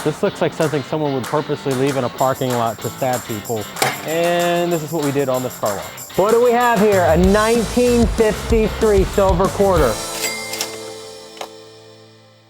This looks like something someone would purposely leave in a parking lot to stab people. And this is what we did on this car wash. What do we have here? A 1953 silver quarter.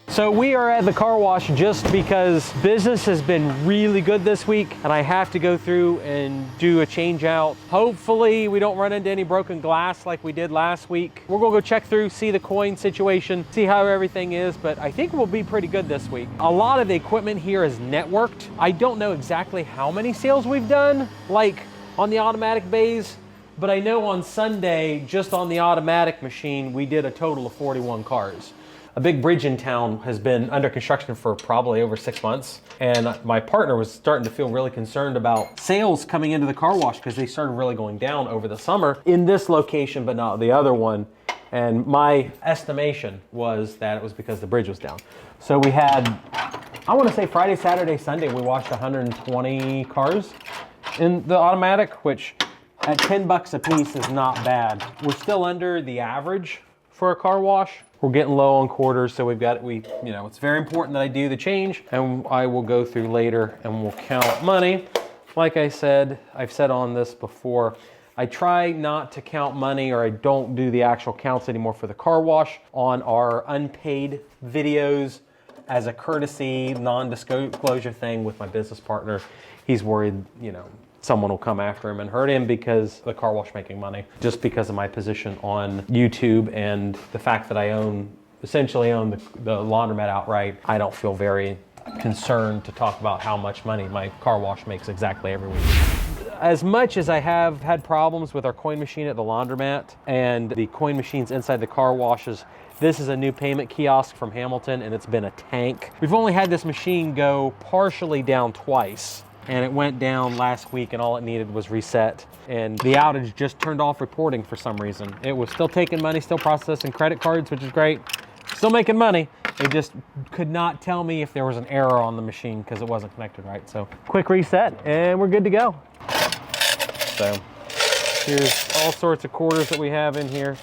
So we are at the car wash just because business has been really good this week and I have to go through and do a change out. Hopefully we don't run into any broken glass like we did last week. We're gonna go check through, see the coin situation, see how everything is, but I think we'll be pretty good this week. A lot of the equipment here is networked. I don't know exactly how many sales we've done, like on the automatic bays, but I know on Sunday, just on the automatic machine, we did a total of 41 cars. A big bridge in town has been under construction for probably over 6 months. And my partner was starting to feel really concerned about sales coming into the car wash because they started really going down over the summer in this location, but not the other one. And my estimation was that it was because the bridge was down. So we had, I want to say Friday, Saturday, Sunday, we washed 120 cars in the automatic, which at 10 bucks a piece is not bad. We're still under the average for a car wash. We're getting low on quarters, so it's very important that I do the change, and I will go through later and we'll count money. Like I said, I've said on this before, I try not to count money, or I don't do the actual counts anymore for the car wash on our unpaid videos as a courtesy, non-disclosure thing with my business partner. He's worried, someone will come after him and hurt him because the car wash making money, just because of my position on YouTube and the fact that I essentially own the laundromat outright. I don't feel very concerned to talk about how much money my car wash makes exactly every week. As much as I have had problems with our coin machine at the laundromat and the coin machines inside the car washes, this is a new payment kiosk from Hamilton and it's been a tank. We've only had this machine go partially down twice. And it went down last week and all it needed was reset. And the outage just turned off reporting for some reason. It was still taking money, still processing credit cards, which is great. Still making money. It just could not tell me if there was an error on the machine because it wasn't connected right. So quick reset and we're good to go. So here's all sorts of quarters that we have in here.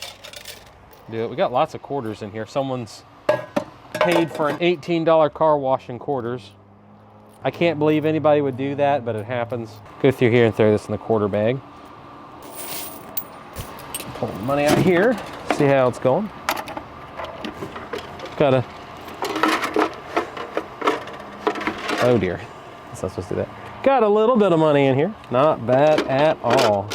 We got lots of quarters in here. Someone's paid for an $18 car wash in quarters. I can't believe anybody would do that, but it happens. Go through here and throw this in the quarter bag. Pull the money out here, see how it's going. Oh dear, that's not supposed to do that. Got a little bit of money in here. Not bad at all.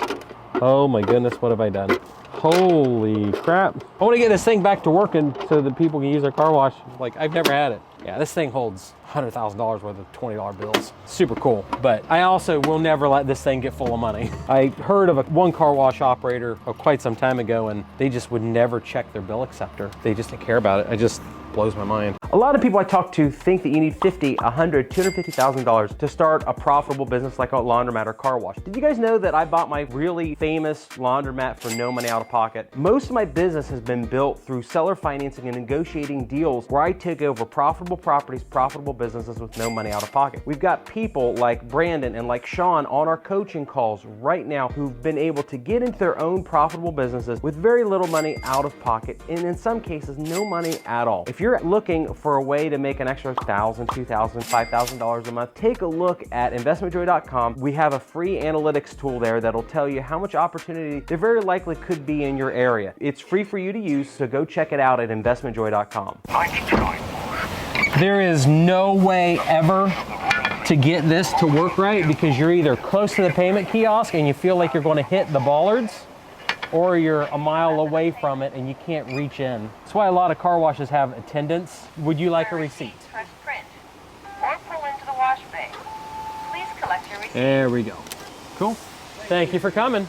Oh my goodness, what have I done? Holy crap. I want to get this thing back to working so that people can use their car wash. Like, I've never had it. Yeah, this thing holds $100,000 worth of $20 bills. Super cool, but I also will never let this thing get full of money. I heard of one car wash operator quite some time ago, and they just would never check their bill acceptor. They just didn't care about it. It just blows my mind. A lot of people I talk to think that you need $50,000, $100,000, $250,000 to start a profitable business like a laundromat or car wash. Did you guys know that I bought my really famous laundromat for no money out of pocket? Most of my business has been built through seller financing and negotiating deals where I take over profitable properties, profitable businesses with no money out of pocket. We've got people like Brandon and like Sean on our coaching calls right now who've been able to get into their own profitable businesses with very little money out of pocket, and in some cases, no money at all. If you're looking for a way to make an extra $1,000, $2,000, $5,000 a month, take a look at investmentjoy.com. We have a free analytics tool there that'll tell you how much opportunity there very likely could be in your area. It's free for you to use, so go check it out at investmentjoy.com. There is no way ever to get this to work right because you're either close to the payment kiosk and you feel like you're going to hit the bollards, or you're a mile away from it and you can't reach in. That's why a lot of car washes have attendants. Would you like a receipt? Press print or pull into the wash bay. Please collect your receipt. There we go. Cool. Thank you for coming.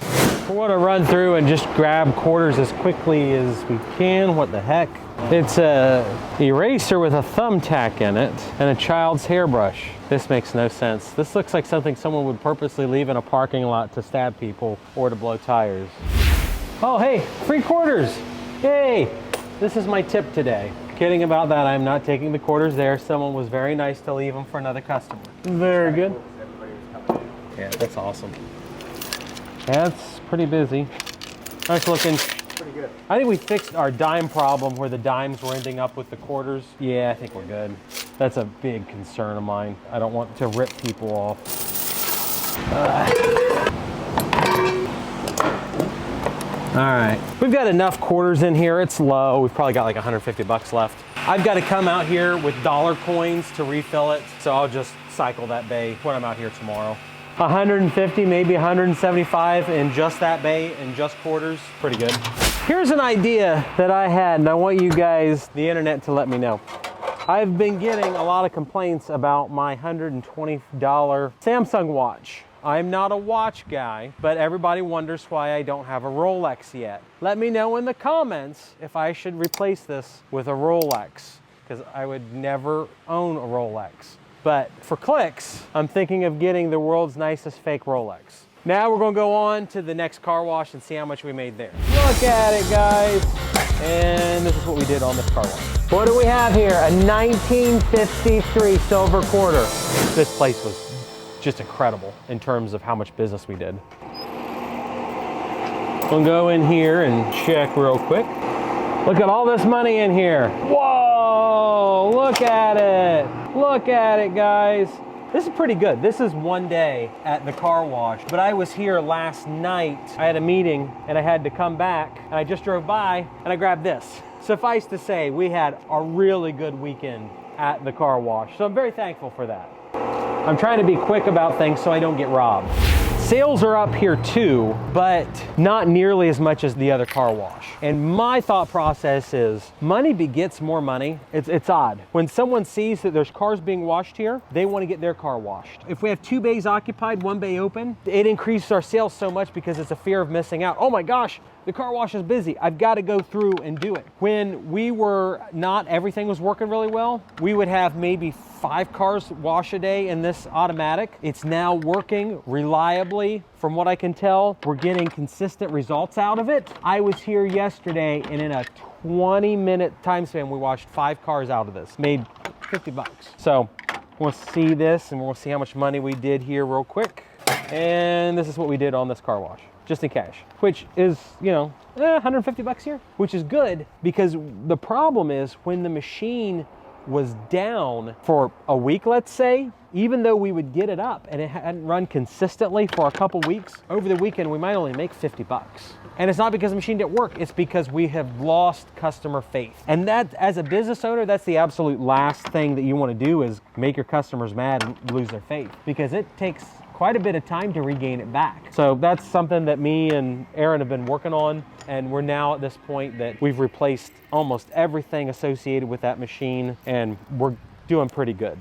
We want to run through and just grab quarters as quickly as we can. What the heck? It's a eraser with a thumbtack in it and a child's hairbrush. This makes no sense. This looks like something someone would purposely leave in a parking lot to stab people or to blow tires. Oh, hey, free quarters. Yay. This is my tip today. Kidding about that, I'm not taking the quarters there. Someone was very nice to leave them for another customer. Very good. Yeah, that's awesome. That's pretty busy. Nice looking. Pretty good. I think we fixed our dime problem where the dimes were ending up with the quarters. Yeah, I think we're good. That's a big concern of mine. I don't want to rip people off. All right, we've got enough quarters in here. It's low. We've probably got like 150 bucks left. I've got to come out here with dollar coins to refill it, so I'll just cycle that bay when I'm out here tomorrow. 150, maybe 175 in just that bay and just quarters. Pretty good. Here's an idea that I had, and I want you guys, the internet, to let me know. I've been getting a lot of complaints about my $120 Samsung watch. I'm not a watch guy, but everybody wonders why I don't have a Rolex yet. Let me know in the comments if I should replace this with a Rolex, because I would never own a Rolex. But for clicks, I'm thinking of getting the world's nicest fake Rolex. Now we're gonna go on to the next car wash and see how much we made there. Look at it, guys. And this is what we did on this car wash. What do we have here? A 1953 silver quarter. This place was just incredible in terms of how much business we did. We'll go in here and check real quick. Look at all this money in here. Whoa, look at it. Look at it, guys. This is pretty good. This is one day at the car wash, but I was here last night. I had a meeting and I had to come back, and I just drove by and I grabbed this. Suffice to say, we had a really good weekend at the car wash, so I'm very thankful for that. I'm trying to be quick about things so I don't get robbed. Sales are up here too, but not nearly as much as the other car wash. And my thought process is money begets more money. It's odd. When someone sees that there's cars being washed here, they want to get their car washed. If we have 2 bays occupied, 1 bay open, it increases our sales so much because it's a fear of missing out. Oh my gosh, the car wash is busy. I've got to go through and do it. When we were not, everything was working really well, we would have maybe 5 cars wash a day in this automatic. It's now working reliably. From what I can tell, we're getting consistent results out of it. I was here yesterday, and in a 20-minute time span, we washed 5 cars out of this. Made 50 bucks. So we'll see this, and we'll see how much money we did here real quick. And this is what we did on this car wash, just in cash, which is, you know, 150 bucks here, which is good, because the problem is when the machine was down for a week, let's say, even though we would get it up and it hadn't run consistently for a couple weeks, over the weekend we might only make 50 bucks. And it's not because the machine didn't work, it's because we have lost customer faith. And that, as a business owner, that's the absolute last thing that you want to do, is make your customers mad and lose their faith, because it takes quite a bit of time to regain it back. So that's something that me and Aaron have been working on, and we're now at this point that we've replaced almost everything associated with that machine, and we're doing pretty good.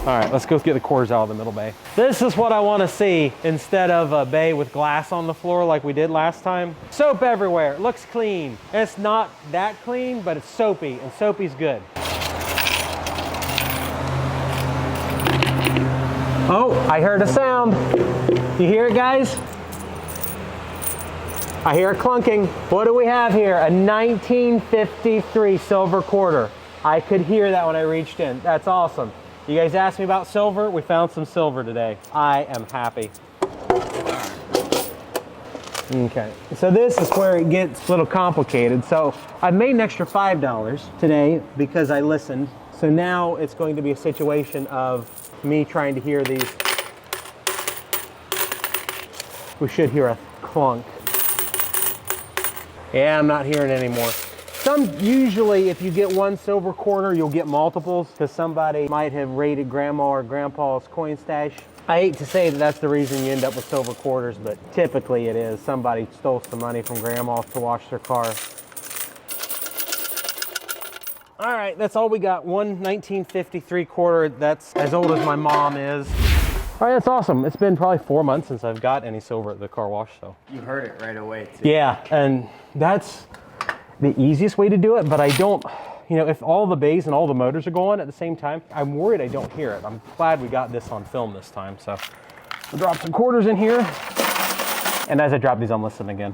All right, let's go get the quarters out of the middle bay. This is what I want to see instead of a bay with glass on the floor like we did last time. Soap everywhere, it looks clean. It's not that clean, but it's soapy, and soapy's good. Oh, I heard a sound. You hear it, guys? I hear it clunking. What do we have here? A 1953 silver quarter. I could hear that when I reached in. That's awesome. You guys asked me about silver. We found some silver today. I am happy. Okay, so this is where it gets a little complicated. So I made an extra $5 today because I listened. So now it's going to be a situation of me trying to hear these. We should hear a clunk. Yeah, I'm not hearing it anymore. Usually if you get one silver quarter, you'll get multiples because somebody might have raided grandma or grandpa's coin stash. I hate to say that that's the reason you end up with silver quarters, but typically it is. Somebody stole some money from grandma to wash their car. All right, that's all we got. One 1953 quarter. That's as old as my mom is. All right, that's awesome. It's been probably 4 months since I've got any silver at the car wash, so. You heard it right away, too. Yeah, and that's the easiest way to do it, but I don't, you know, if all the bays and all the motors are going at the same time, I'm worried I don't hear it. I'm glad we got this on film this time, so. I'll drop some quarters in here, and as I drop these, I'm listening again.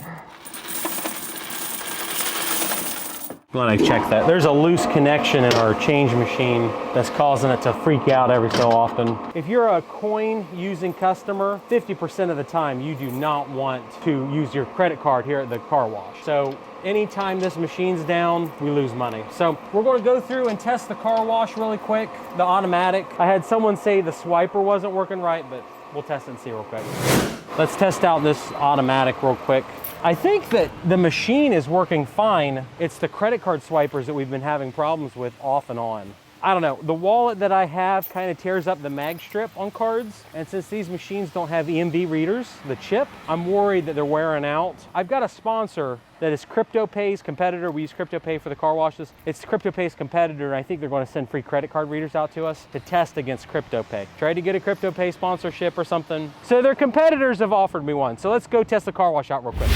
Glad I checked that. There's a loose connection in our change machine that's causing it to freak out every so often. If you're a coin using customer, 50% of the time you do not want to use your credit card here at the car wash. So anytime this machine's down, we lose money. So we're going to go through and test the car wash really quick, the automatic. I had someone say the swiper wasn't working right, but we'll test it and see real quick. Let's test out this automatic real quick. I think that the machine is working fine. It's the credit card swipers that we've been having problems with off and on. I don't know, the wallet that I have kind of tears up the mag strip on cards. And since these machines don't have EMV readers, the chip, I'm worried that they're wearing out. I've got a sponsor that is CryptoPay's competitor. We use CryptoPay for the car washes. It's CryptoPay's competitor, and I think they're going to send free credit card readers out to us to test against CryptoPay. Tried to get a CryptoPay sponsorship or something. So their competitors have offered me one. So let's go test the car wash out real quick.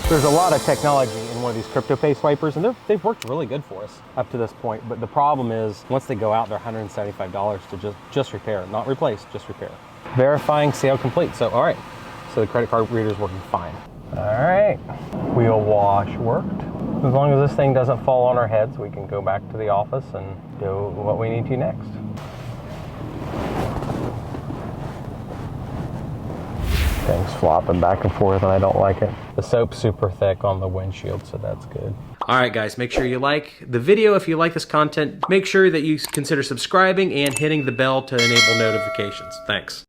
There's a lot of technology in one of these CryptoPay swipers, and they've worked really good for us up to this point. But the problem is, once they go out, they're $175 to just repair, not replace, just repair. Verifying sale complete. So, all right. So the credit card reader's working fine. All right. Wheel wash worked. As long as this thing doesn't fall on our heads, we can go back to the office and do what we need to next. Things flopping back and forth, and I don't like it. The soap's super thick on the windshield, so that's good. All right, guys, make sure you like the video if you like this content. Make sure that you consider subscribing and hitting the bell to enable notifications. Thanks.